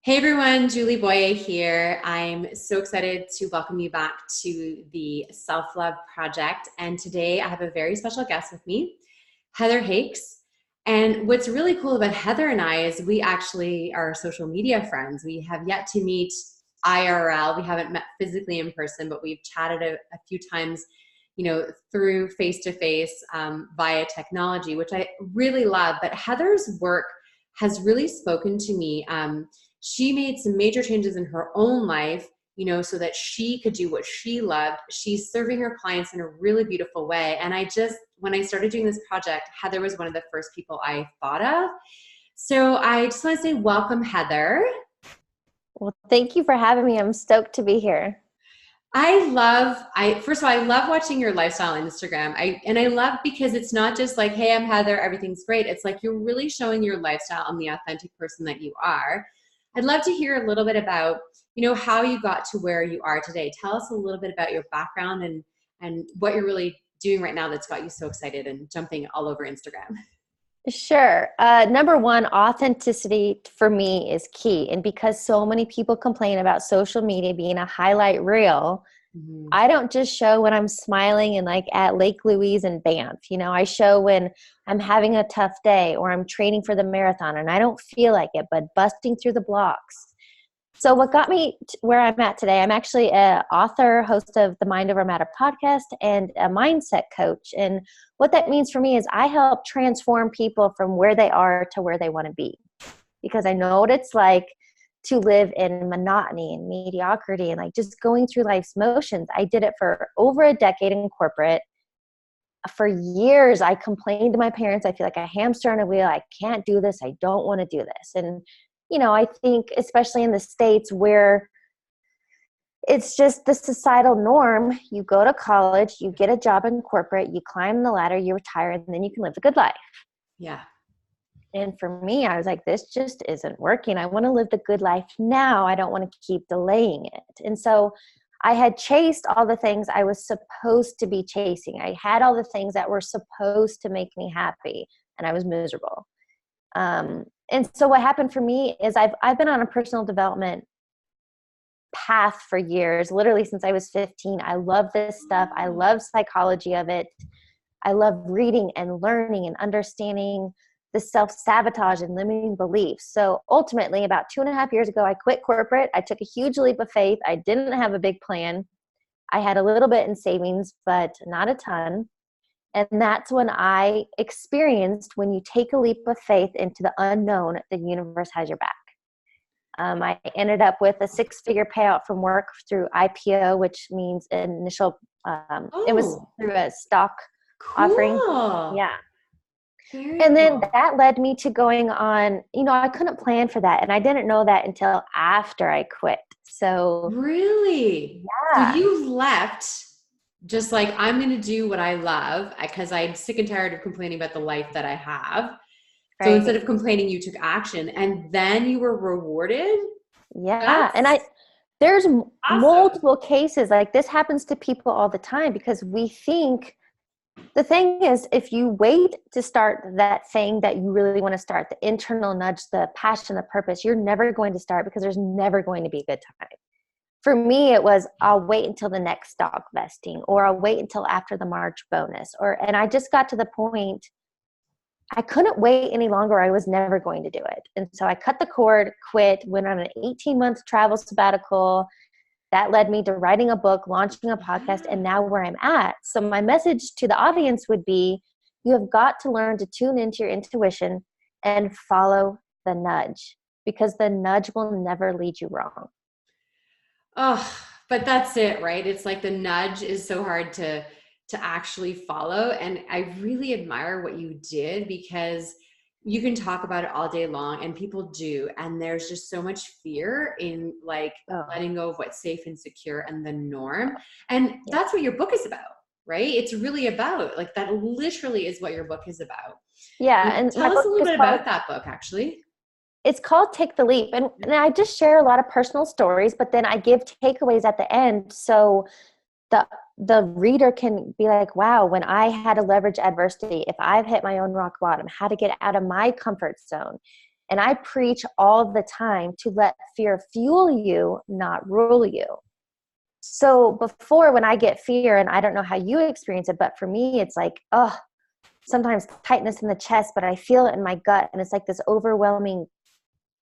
Hey everyone, Julie Boye here. I'm so excited to welcome you back to the Self Love Project. And today I have a very special guest with me, Heather Hakes. And what's really cool about Heather and I is we actually are social media friends. We have yet to meet IRL. We haven't met physically in person, but we've chatted a few times, through face-to-face via technology, which I really love. But Heather's work has really spoken to me. She made some major changes in her own life, so that she could do what she loved. She's serving her clients in a really beautiful way. And when I started doing this project, Heather was one of the first people I thought of. So I just want to say welcome, Heather. Well, thank you for having me. I'm stoked to be here. First of all, I love watching your lifestyle on Instagram. I love because it's not just like, hey, I'm Heather, everything's great. It's like you're really showing your lifestyle and the authentic person that you are. I'd love to hear a little bit about, how you got to where you are today. Tell us a little bit about your background and what you're really doing right now that's got you so excited and jumping all over Instagram. Sure. Number one, authenticity for me is key. And because so many people complain about social media being a highlight reel, Mhm. I don't just show when I'm smiling and like at Lake Louise and Banff. I show when I'm having a tough day or I'm training for the marathon and I don't feel like it, but busting through the blocks. So what got me where I'm at today, I'm actually an author, host of the Mind Over Matter podcast, and a mindset coach. And what that means for me is I help transform people from where they are to where they want to be. Because I know what it's like to live in monotony and mediocrity and like just going through life's motions. I did it for over a decade in corporate. For years, I complained to my parents, I feel like a hamster on a wheel. I can't do this. I don't want to do this. And I think especially in the States where it's just the societal norm, you go to college, you get a job in corporate, you climb the ladder, you retire, and then you can live a good life. Yeah. And for me, I was like, this just isn't working. I want to live the good life now. I don't want to keep delaying it. And so I had chased all the things I was supposed to be chasing. I had all the things that were supposed to make me happy, and I was miserable. And so what happened for me is I've been on a personal development path for years, literally since I was 15. I love this stuff. I love psychology of it. I love reading and learning and understanding the self-sabotage and limiting beliefs. So ultimately, about 2.5 years ago, I quit corporate. I took a huge leap of faith. I didn't have a big plan. I had a little bit in savings, but not a ton. And that's when I experienced when you take a leap of faith into the unknown, the universe has your back. I ended up with a 6-figure payout from work through IPO, which means initial, it was Oh, through a stock offering. cool. Yeah. Very And then cool. that led me to going on, I couldn't plan for that. And I didn't know that until after I quit. So, Really? So yeah, you left just like, I'm going to do what I love because I'm sick and tired of complaining about the life that I have. So instead right. of complaining, you took action and then you were rewarded. Yeah. And That's there's awesome. multiple cases like this happens to people all the time because we think the thing is, if you wait to start that thing that you really want to start, the internal nudge, the passion, the purpose, you're never going to start because there's never going to be a good time. For me, it was, I'll wait until the next stock vesting, or I'll wait until after the March bonus. And I just got to the point, I couldn't wait any longer. I was never going to do it. And so I cut the cord, quit, went on an 18-month travel sabbatical. That led me to writing a book, launching a podcast, and now where I'm at. So my message to the audience would be, you have got to learn to tune into your intuition and follow the nudge, because the nudge will never lead you wrong. Oh, but that's it, right? It's like the nudge is so hard to actually follow. And I really admire what you did because you can talk about it all day long and people do. And there's just so much fear in like Oh, letting go of what's safe and secure and the norm. And yeah. that's what your book is about, right? It's really about like that literally is what your book is about. Yeah, and my Tell us a book little is bit called about that book, actually. it's called Take the Leap. And I just share a lot of personal stories, but then I give takeaways at the end. So the the reader can be like, wow, when I had to leverage adversity, if I've hit my own rock bottom, how to get out of my comfort zone. And I preach all the time to let fear fuel you, not rule you. So before, when I get fear, and I don't know how you experience it, but for me, it's like, oh, sometimes tightness in the chest, but I feel it in my gut. And it's like this overwhelming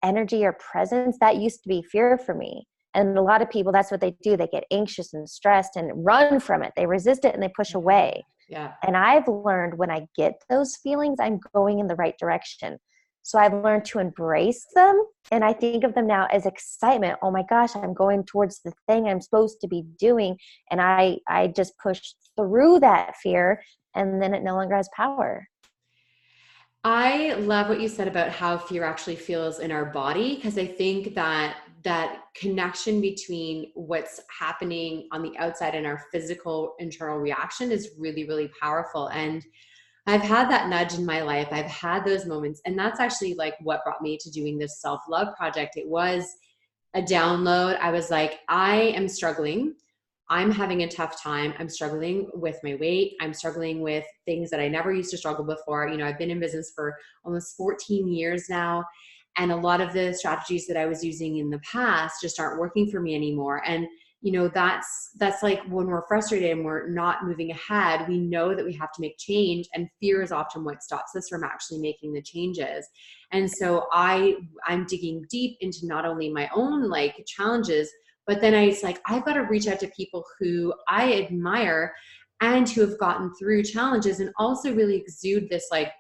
energy or presence. That used to be fear for me. And a lot of people, that's what they do. They get anxious and stressed and run from it. They resist it and they push away. Yeah. And I've learned when I get those feelings, I'm going in the right direction. So I've learned to embrace them. And I think of them now as excitement. Oh my gosh, I'm going towards the thing I'm supposed to be doing. And I just push through that fear, and then it no longer has power. I love what you said about how fear actually feels in our body, because I think that that connection between what's happening on the outside and our physical internal reaction is really, really powerful. And I've had that nudge in my life. I've had those moments. And that's actually like what brought me to doing this self-love project. It was a download. I was like, I am struggling. I'm having a tough time. I'm struggling with my weight. I'm struggling with things that I never used to struggle before. You know, I've been in business for almost 14 years now. And a lot of the strategies that I was using in the past just aren't working for me anymore. And, you know, that's like when we're frustrated and we're not moving ahead, we know that we have to make change, and fear is often what stops us from actually making the changes. And so I'm digging deep into not only my own like challenges, but then it's like, I've got to reach out to people who I admire and who have gotten through challenges and also really exude this, like,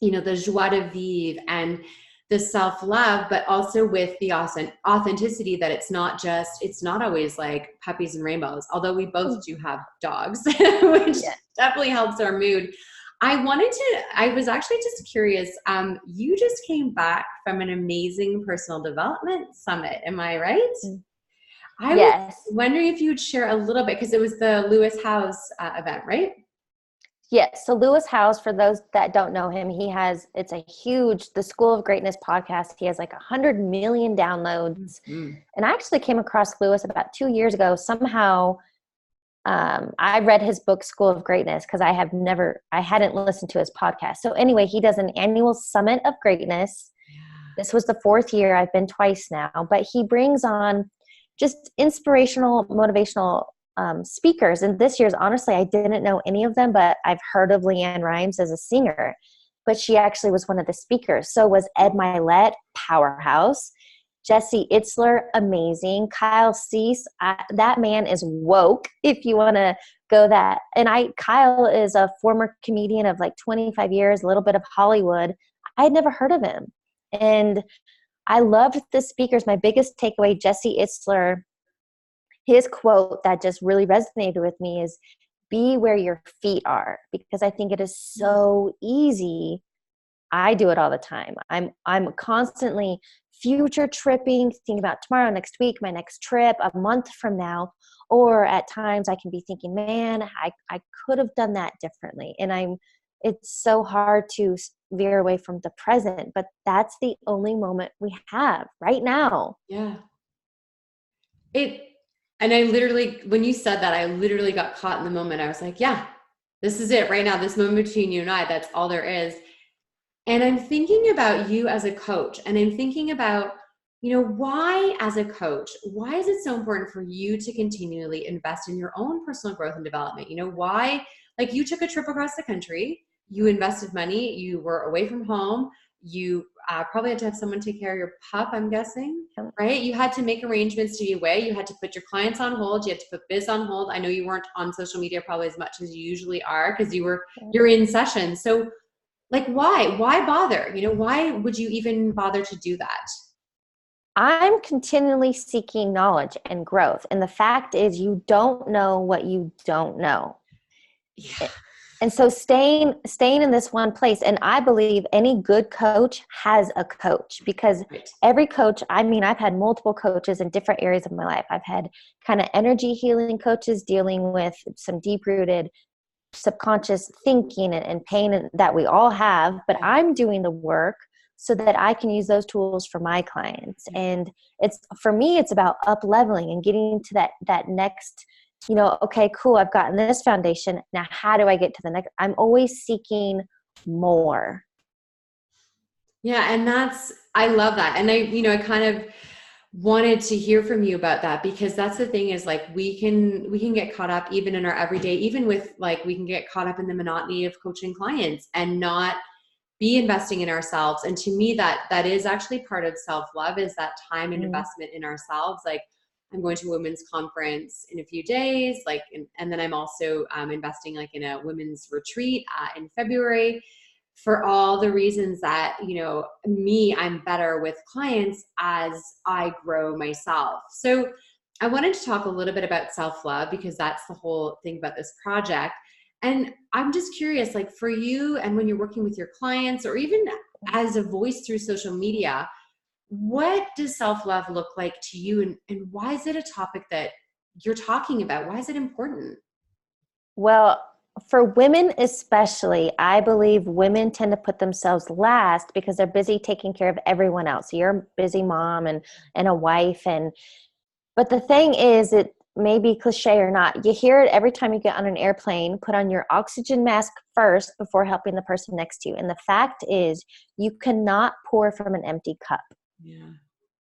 you know, the joie de vivre and the self-love, but also with the authenticity that it's not always like puppies and rainbows, although we both do have dogs, which definitely helps our mood. I was actually just curious. You just came back from an amazing personal development summit. Am I right? I was wondering if you'd share a little bit, because it was the Lewis Howes event, right? Yes. So Lewis Howes, for those that don't know him, it's a huge, the School of Greatness podcast. He has like 100 million downloads. Mm-hmm. And I actually came across Lewis about 2 years ago. Somehow I read his book, School of Greatness, because I hadn't listened to his podcast. So anyway, he does an annual summit of greatness. Yeah. This was the 4th year. I've been twice now, but he brings on just inspirational, motivational speakers. And this year's, honestly, I didn't know any of them, but I've heard of Leanne Rimes as a singer, but she actually was one of the speakers. So was Ed Milet, powerhouse. Jesse Itzler, amazing. Kyle Cease, that man is woke, if you want to go that. And Kyle is a former comedian of like 25 years, a little bit of Hollywood. I had never heard of him. And I loved the speakers. My biggest takeaway, Jesse Itzler, his quote that just really resonated with me is, be where your feet are, because I think it is so easy. I do it all the time. I'm constantly future tripping, thinking about tomorrow, next week, my next trip, a month from now. Or at times I can be thinking, man, I could have done that differently. And it's so hard to veer away from the present, but that's the only moment we have right now. Yeah. And I literally, when you said that, I literally got caught in the moment. I was like, yeah, this is it right now. This moment between you and I, that's all there is. And I'm thinking about you as a coach, and I'm thinking about, you know, why as a coach, why is it so important for you to continually invest in your own personal growth and development? You know, why, like, you took a trip across the country, you invested money, you were away from home, you probably had to have someone take care of your pup, I'm guessing, right? You had to make arrangements to be away. You had to put your clients on hold. You had to put biz on hold. I know you weren't on social media probably as much as you usually are, because you're in session. So like, why bother? You know, why would you even bother to do that? I'm continually seeking knowledge and growth. And the fact is, you don't know what you don't know. Yeah. And so staying in this one place. And I believe any good coach has a coach, because every coach, I've had multiple coaches in different areas of my life. I've had kind of energy healing coaches dealing with some deep-rooted subconscious thinking and pain that we all have, but I'm doing the work so that I can use those tools for my clients. And for me, it's about up leveling and getting to that next, you know, okay, cool, I've gotten this foundation. Now, how do I get to the next? I'm always seeking more. Yeah. And that's I love that. And I kind of wanted to hear from you about that, because that's the thing is like we can get caught up even in our everyday, even with like we can get caught up in the monotony of coaching clients and not be investing in ourselves. And to me, that is actually part of self-love, is that time and investment in ourselves. Like I'm going to a women's conference in a few days, like, and then I'm also investing like in a women's retreat in February, for all the reasons that, I'm better with clients as I grow myself. So I wanted to talk a little bit about self-love, because that's the whole thing about this project. And I'm just curious, like for you, and when you're working with your clients, or even as a voice through social media, what does self-love look like to you? And why is it a topic that you're talking about? Why is it important? Well, for women especially, I believe women tend to put themselves last because they're busy taking care of everyone else. So you're a busy mom and a wife, but the thing is, it may be cliche or not, you hear it every time you get on an airplane: put on your oxygen mask first before helping the person next to you. And the fact is, you cannot pour from an empty cup. Yeah.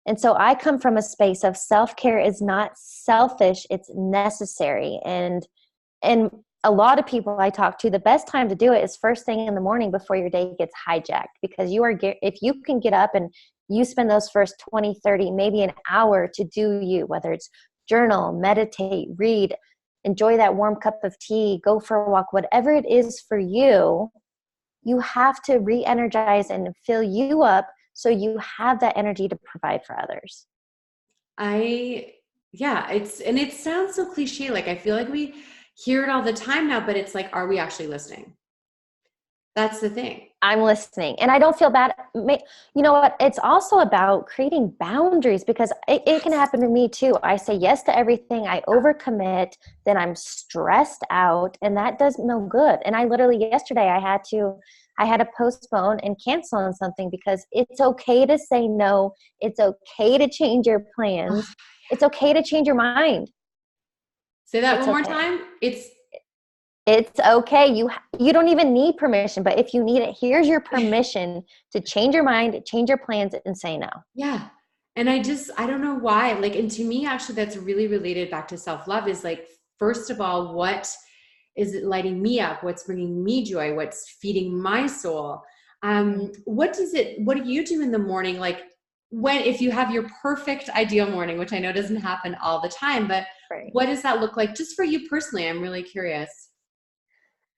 And so I come from a space of self-care is not selfish, it's necessary. And a lot of people I talk to, the best time to do it is first thing in the morning before your day gets hijacked, because if you can get up and you spend those first 20, 30, maybe an hour to do you, whether it's journal, meditate, read, enjoy that warm cup of tea, go for a walk, whatever it is for you, you have to re-energize and fill you up so you have that energy to provide for others. Yeah, and it sounds so cliche. Like I feel like we hear it all the time now, but it's like, are we actually listening? That's the thing. I'm listening, and I don't feel bad. You know what? It's also about creating boundaries, because it can happen to me too. I say yes to everything. I overcommit, then I'm stressed out, and that does no good. And I literally yesterday I had to postpone and cancel on something, because it's okay to say no. It's okay to change your plans. It's okay to change your mind. Say that It's one more okay. time. It's okay. You don't even need permission, but if you need it, here's your permission to change your mind, change your plans, and say no. Yeah. And I don't know why. Like, and to me, actually, that's really related back to self-love, is like, first of all, what is it lighting me up? What's bringing me joy? What's feeding my soul? What do you do in the morning? Like if you have your perfect ideal morning, which I know doesn't happen all the time, but Right. what does that look like just for you personally? I'm really curious.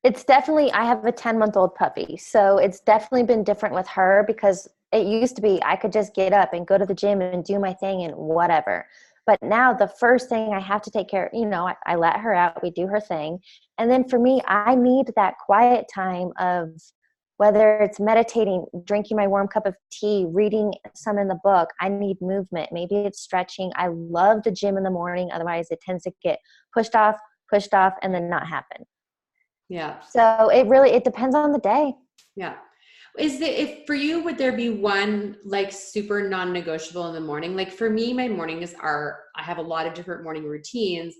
It's definitely, I have a 10-month-old puppy, so it's definitely been different with her, because it used to be I could just get up and go to the gym and do my thing and whatever. But now the first thing I have to take care of, I let her out, we do her thing. And then for me, I need that quiet time of, whether it's meditating, drinking my warm cup of tea, reading some in the book, I need movement. Maybe it's stretching. I love the gym in the morning. Otherwise it tends to get pushed off, and then not happen. Yeah. So it depends on the day. Yeah. If for you, would there be one like super non-negotiable in the morning? Like for me, my mornings I have a lot of different morning routines,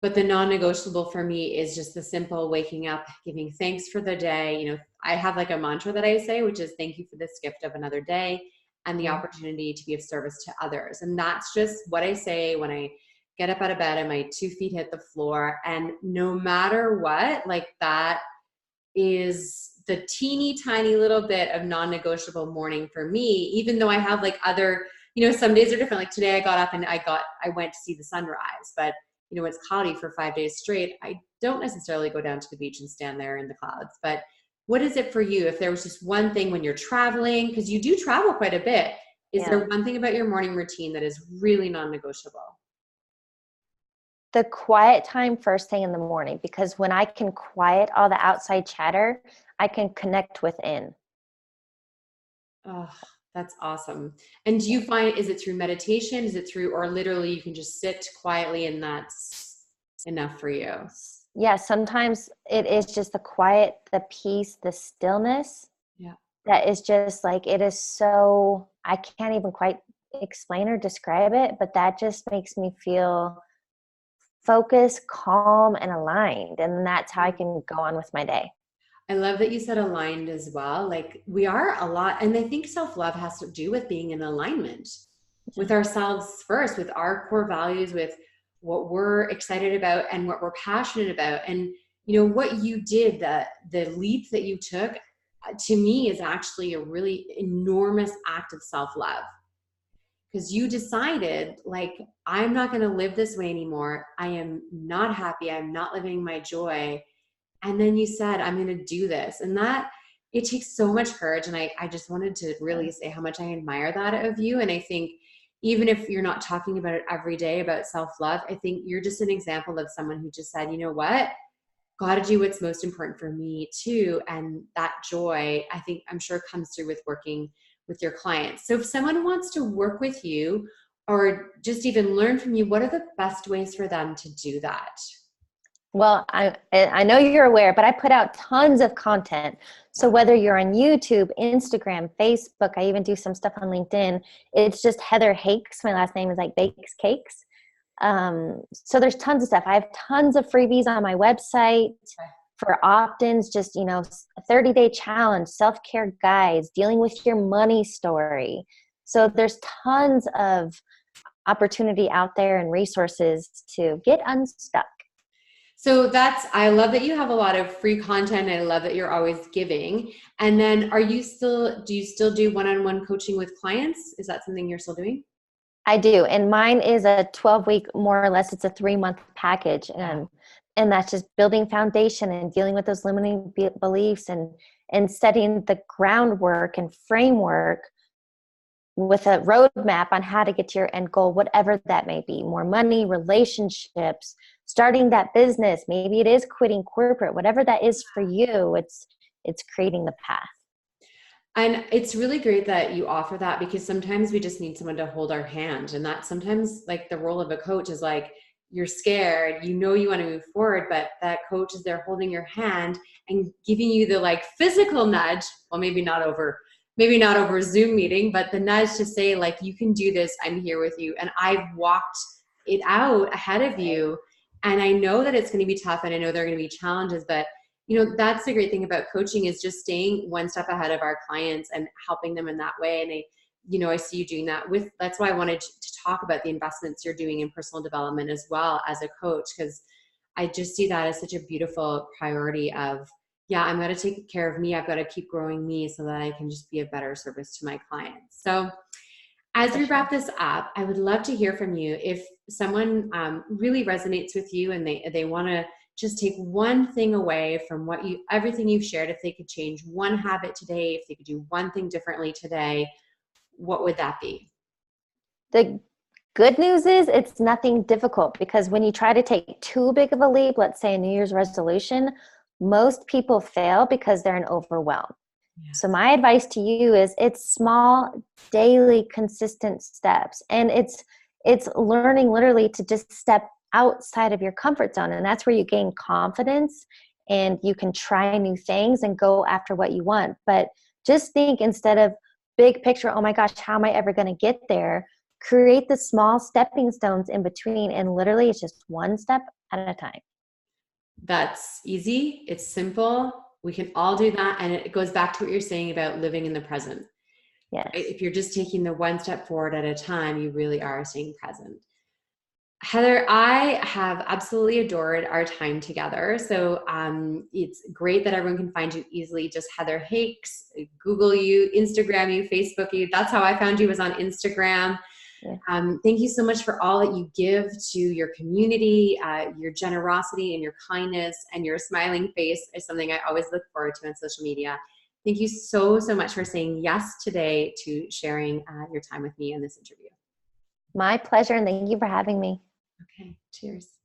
but the non-negotiable for me is just the simple waking up, giving thanks for the day. I have like a mantra that I say, which is thank you for this gift of another day and the opportunity to be of service to others. And that's just what I say when I get up out of bed and my 2 feet hit the floor. And no matter what, like that is the teeny tiny little bit of non-negotiable morning for me, even though I have like other, some days are different. Like today I got up and I went to see the sunrise, but it's cloudy for 5 days straight. I don't necessarily go down to the beach and stand there in the clouds. But what is it for you? If there was just one thing when you're traveling, because you do travel quite a bit, is there one thing about your morning routine that is really non-negotiable? The quiet time first thing in the morning, because when I can quiet all the outside chatter, I can connect within. Oh, that's awesome. And do you find, is it through meditation? Is it through, or literally you can just sit quietly and that's enough for you? Yeah, sometimes it is just the quiet, the peace, the stillness. Yeah. That is just like, it is so, I can't even quite explain or describe it, but that just makes me feel focused, calm, and aligned. And that's how I can go on with my day. I love that you said aligned as well. Like we are a lot, and I think self-love has to do with being in alignment with ourselves first, with our core values, with what we're excited about and what we're passionate about. And what you did, the leap that you took, to me is actually a really enormous act of self-love, because you decided, like, I'm not going to live this way anymore. I am not happy. I'm not living my joy. And then you said, I'm going to do this. And that, it takes so much courage. And I just wanted to really say how much I admire that of you. And I think even if you're not talking about it every day about self-love, I think you're just an example of someone who just said, you know what? Got to do what's most important for me too. And that joy, I think, I'm sure, comes through with working with your clients. So if someone wants to work with you or just even learn from you, what are the best ways for them to do that? Well, I know you're aware, but I put out tons of content. So whether you're on YouTube, Instagram, Facebook, I even do some stuff on LinkedIn. It's just Heather Hakes. My last name is like Bakes Cakes. So there's tons of stuff. I have tons of freebies on my website for opt-ins, just, a 30-day challenge, self-care guides, dealing with your money story. So there's tons of opportunity out there and resources to get unstuck. So I love that you have a lot of free content. I love that you're always giving. And then do you still do one-on-one coaching with clients? Is that something you're still doing? I do. And mine is a 12-week, more or less, it's a 3-month package. And that's just building foundation and dealing with those limiting beliefs and setting the groundwork and framework with a roadmap on how to get to your end goal, whatever that may be. More money, relationships, starting that business. Maybe it is quitting corporate, whatever that is for you, it's creating the path. And it's really great that you offer that, because sometimes we just need someone to hold our hand. And that sometimes, like, the role of a coach is like, you're scared, you want to move forward, but that coach is there holding your hand and giving you the, like, physical nudge. Well, maybe not over Zoom meeting, but the nudge to say, like, you can do this. I'm here with you. And I've walked it out ahead of you. And I know that it's going to be tough, and I know there are going to be challenges, but that's the great thing about coaching, is just staying one step ahead of our clients and helping them in that way. And I see you doing that that's why I wanted to talk about the investments you're doing in personal development as well as a coach, because I just see that as such a beautiful priority of, yeah, I'm going to take care of me. I've got to keep growing me so that I can just be a better service to my clients. So as we wrap this up, I would love to hear from you. If someone really resonates with you and they want to just take one thing away from everything you've shared, if they could change one habit today, if they could do one thing differently today, what would that be? The good news is it's nothing difficult, because when you try to take too big of a leap, let's say a New Year's resolution, most people fail because they're in overwhelm. Yeah. So my advice to you is it's small, daily, consistent steps. And it's learning literally to just step outside of your comfort zone. And that's where you gain confidence and you can try new things and go after what you want. But just think, instead of big picture, oh my gosh, how am I ever going to get there? Create the small stepping stones in between. And literally it's just one step at a time. That's easy. It's simple. We can all do that. And it goes back to what you're saying about living in the present. Yes. Right? If you're just taking the one step forward at a time, you really are staying present. Heather, I have absolutely adored our time together. So it's great that everyone can find you easily. Just Heather Hakes, Google you, Instagram you, Facebook you. That's how I found you, was on Instagram. Yeah. Thank you so much for all that you give to your community. Your generosity and your kindness and your smiling face is something I always look forward to on social media. Thank you so much for saying yes today to sharing your time with me in this interview. My pleasure, and thank you for having me. Okay, cheers.